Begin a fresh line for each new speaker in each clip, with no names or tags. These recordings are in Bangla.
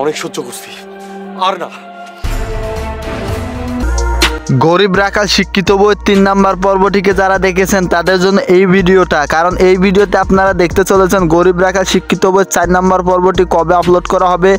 অনেক সহ্য করছি, আর না।
গরিব রাখাল শিক্ষিত বইয়ের 3 নাম্বার পর্বটিকে যারা দেখেছেন তাদের জন্য এই ভিডিওটা, কারণ এই ভিডিওতে আপনারা দেখতে চলেছেন গরিব রাখাল শিক্ষিত বইয়ের 4 নাম্বার পর্বটি কবে আপলোড করা হবে।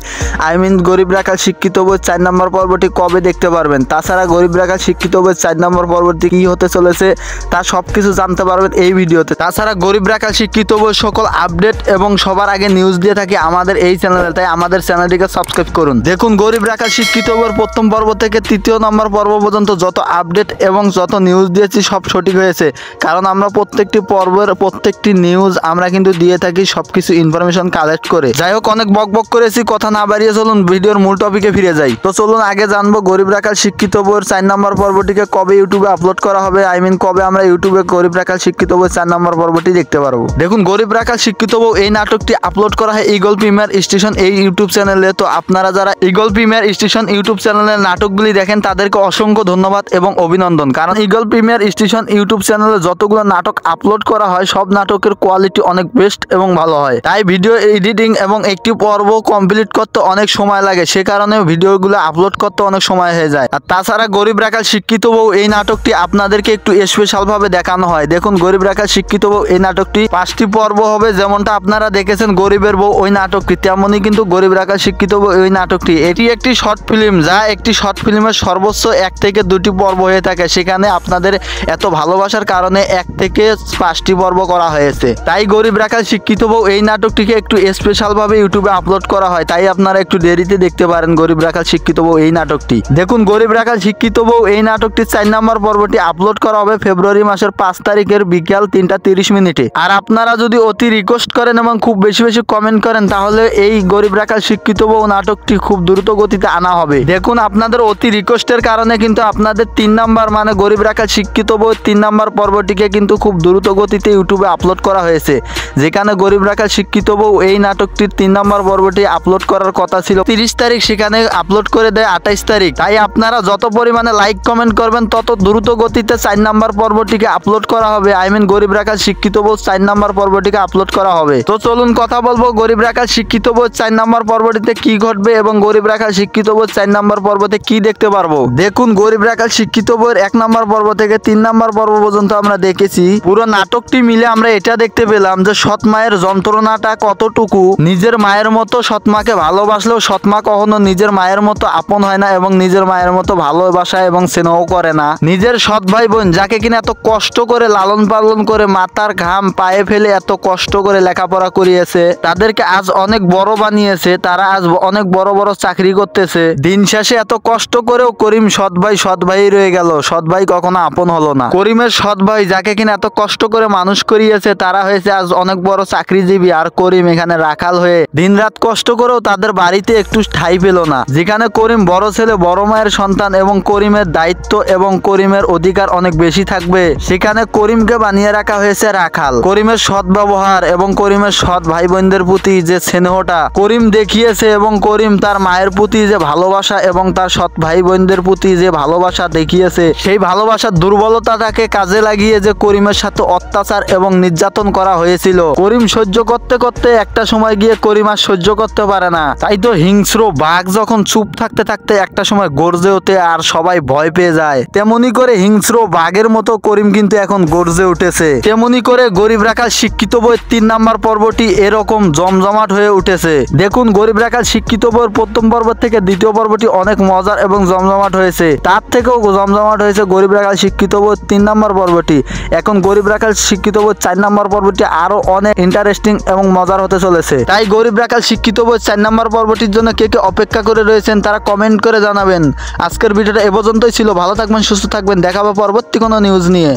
গরিব রাখাল শিক্ষিত বইয়ের 4 নাম্বার পর্বটি কবে দেখতে পারবেন। তাছাড়া গরিব রাখাল শিক্ষিত বইয়ের 4 নাম্বার পর্বটি কি হতে চলেছে তা সবকিছু জানতে পারবেন এই ভিডিওতে। তাছাড়া গরিব রাখাল শিক্ষিত বইয়ের সকল আপডেট এবং সবার আগে নিউজ দিয়ে থাকি আমাদের এই চ্যানেলে, তাই আমাদের চ্যানেলটিকে সাবস্ক্রাইব করুন। দেখুন, গরিব রাখাল শিক্ষিত বইয়ের প্রথম পর্ব থেকে 3য় নম্বর পর্ব পর্যন্ত যত আপডেট এবং যত নিউজ দিয়েছি সব সঠিক হয়েছে, কারণ আমরা প্রত্যেকটি পর্বের প্রত্যেকটি নিউজ আমরা কিন্তু দিয়ে থাকি সবকিছু ইনফরমেশন কালেক্ট করে। যাই হোক, অনেক বকবক করেছি, কথা না বাড়িয়ে চলুন ভিডিওর মূল টপিকে ফিরে যাই। তো চলুন আগে জানবো গরিব রাখাল শিক্ষিত বইয়ের 4 নম্বর পর্বটিকে কবে ইউটিউবে আপলোড করা হবে। কবে আমরা ইউটিউবে গরিব রাখাল শিক্ষিত বইয়ের 4 নম্বর পর্বটি দেখতে পারবো। দেখুন, গরিব রাখাল শিক্ষিত বউ এই নাটকটি আপলোড করা হয় ইগল প্রিমিয়ার স্টেশন এই ইউটিউব চ্যানেলে। তো আপনারা যারা ইগল প্রিমিয়ার স্টেশন ইউটিউব চ্যানেলের নাটকগুলি দেখেন তাদেরকে অসংখ্য ধন্যবাদ এবং অভিনন্দন, কারণ ইগল প্রিমিয়ার স্টেশন ইউটিউব চ্যানেলে যতগুলো নাটক আপলোড করা হয় সব নাটকের কোয়ালিটি অনেক বেস্ট এবং ভালো হয়। তাই ভিডিও এডিটিং এবং একটি পর্ব কমপ্লিট করতে অনেক সময় লাগে, সে কারণে ভিডিওগুলো আপলোড করতে অনেক সময় হয়ে যায়। আর তাছাড়া গরিব রাখাল শিক্ষিত বউ এই নাটকটি আপনাদেরকে একটু স্পেশাল ভাবে দেখানো হয়। দেখুন, গরিব রাখাল শিক্ষিত বউ এই নাটকটি 5টি পর্ব হবে, যেমনটা আপনারা দেখেছেন গরিবের বউ ওই নাটকটি, তেমনই কিন্তু গরিব রাখাল শিক্ষিত বউ ওই নাটকটি। এটি একটি শর্ট ফিল্ম, যা একটি শর্ট ফিল্মের সর্বোচ্চ 1 থেকে 2টি পর্ব হয়ে থাকে। সেখানে আপনাদের এত ভালোবাসার কারণে 1 থেকে 5টি পর্ব করা হয়েছে। তাই গরিব রাখাল শিক্ষিত বউ এই নাটকটিকে একটু স্পেশাল ভাবে ইউটিউবে আপলোড করা হয়, তাই আপনারা একটু দেরিতে দেখতে পারেন গরিব রাখাল শিক্ষিত বউ এই নাটকটি। দেখুন, গরিব রাখাল শিক্ষিত বউ এই নাটকটির 4 নম্বর পর্বটি আপলোড করা হবে ফেব্রুয়ারি মাসের 5 তারিখের বিকাল 3টা 30 মিনিটে। আর আপনারা যদি অতি রিকোয়েস্ট করেন এবং খুব বেশি বেশি কমেন্ট করেন তাহলে এই গরিব রাখাল শিক্ষিত বউ নাটকটি খুব দ্রুত গতিতে আনা হবে। দেখুন, আপনাদের অতি রিকোয়েস্টের কারণে কিন্তু আপনাদের 3 নাম্বার মানে গরিব রাখাল শিক্ষিত বউ 3 নম্বর পর্বটিকে কিন্তু খুব দ্রুত গতিতে ইউটিউবে আপলোড করা হয়েছে। যেখানে গরিব রাখাল শিক্ষিত বউ এই নাটকটির 3 নম্বর পর্বটি আপলোড করার কথা ছিল 30 তারিখ, সেখানে আপলোড করে দেয় 28 তারিখ। তাই আপনারা যত পরিমাণে লাইক কমেন্ট করবেন তত দ্রুত গতিতে 4 নম্বর পর্বটিকে আপলোড করা হবে। গরিব রাখাল শিক্ষিত বউ 4 নম্বর পর্বটিকে আপলোড করা হবে। তো চলুন কথা বলবো গরিব রাখাল শিক্ষিত বউ 4 নম্বর পর্বটিতে কি ঘটবে এবং গরিব রাখাল শিক্ষিত বউ 4 নম্বর পর্বতে কি দেখতে পারবো। দেখুন, গরিব রাখাল শিক্ষিত বউয়ের 1 নম্বর পর্ব থেকে 3 নম্বর পর্ব পর্যন্ত আমরা দেখেছি। পুরো নাটকটি মিলে আমরা এটা দেখতে পেলাম যে সৎ মায়ের যন্ত্রণাটা কতটুকু। নিজের মায়ের মতো সৎ মাকে ভালোবাসলেও সৎ মা কখনো নিজের মায়ের মতো আপন হয় না এবং নিজের মায়ের মতো ভালোবাসা এবং স্নেহ করে না। নিজের সৎ ভাই বোন যাকে কিনা এত কষ্ট করে লালন পালন করে মাথার ঘাম পায়ে ফেলে এত কষ্ট করে লেখাপড়া করিয়েছে, তাদেরকে আজ অনেক বড় বানিয়েছে, তারা আজ অনেক বড় বড় চাকরি করতেছে। দিন শেষে এত কষ্ট করেও করিম সৎ ভাই রয়ে গেল, সৎ ভাই কখনো আপন হলো না। করিমের সৎ ভাই যাকে কিনা এত কষ্ট করে মানুষ করিয়েছে তারা হয়েছে আজ অনেক বড় চাকরিজীবী, আর করিম এখানে রাখাল হয়ে দিনরাত কষ্ট করেও তাদের বাড়িতে একটু ঠাঁই পেল না। যেখানে করিম বড় ছেলে বড় মায়ের সন্তান এবং করিমের দায়িত্ব এবং করিমের অধিকার অনেক বেশি থাকবে, সেখানে করিমকে বানিয়ে রাখা হয়েছে রাখাল। করিমের সৎ ব্যবহার এবং করিমের সৎ ভাই বোনদের প্রতি যে স্নেহটা করিম দেখিয়েছে এবং করিম তার মায়ের প্রতি যে ভালোবাসা এবং তার সৎ ভাই বোনদের প্রতি যে ভালোবাসা দেখিয়েছে, সেই ভালোবাসার দুর্বলতাটাকে কাজে লাগিয়ে যে করিমের সাথে অত্যাচার এবং নির্যাতন করা হয়েছিল, করিম সহ্য করতে করতে একটা সময় গিয়ে করিম আর সহ্য করতে পারে না। তাই তো হিংস্র বাঘ যখন চুপ থাকতে থাকতে একটা সময় গর্জে ওঠে আর সবাই ভয় পেয়ে যায়, তেমনি করে হিংস্র বাঘের মতো করিম কিন্তু এখন গর্জে উঠেছে। তেমনি করে গরিব রাখাল শিক্ষিত বইয়ের 3 নম্বর পর্বটি এরকম জমজমাট হয়ে উঠেছে। দেখুন, গরিব রাখাল শিক্ষিত বইয়ের প্রথম পর্ব থেকে 2য় পর্বটি অনেক মজার এবং জমজমাট হয়েছে, তার থেকেও জমজমাট হয়েছে গরিব রাখাল শিক্ষিত বইয়ের 3 নম্বর পর্বটি। এখন গরিব রাখাল শিক্ষিত বইয়ের 4 নম্বর পর্বটি আরো অনেক ইন্টারেস্টিং এবং মজার হতে চলেছে। তাই গরিব রাখাল শিক্ষিত বইয়ের 4 নম্বর পর্বটির জন্য কে কে অপেক্ষা করে রয়েছেন তারা কমেন্ট করে জানাবেন। আজকের ভিডিওটা এ পর্যন্তই ছিল। ভালো থাকবেন, সুস্থ থাকবেন, দেখা হবে পরবর্তী কোনো নিউজ নিয়ে।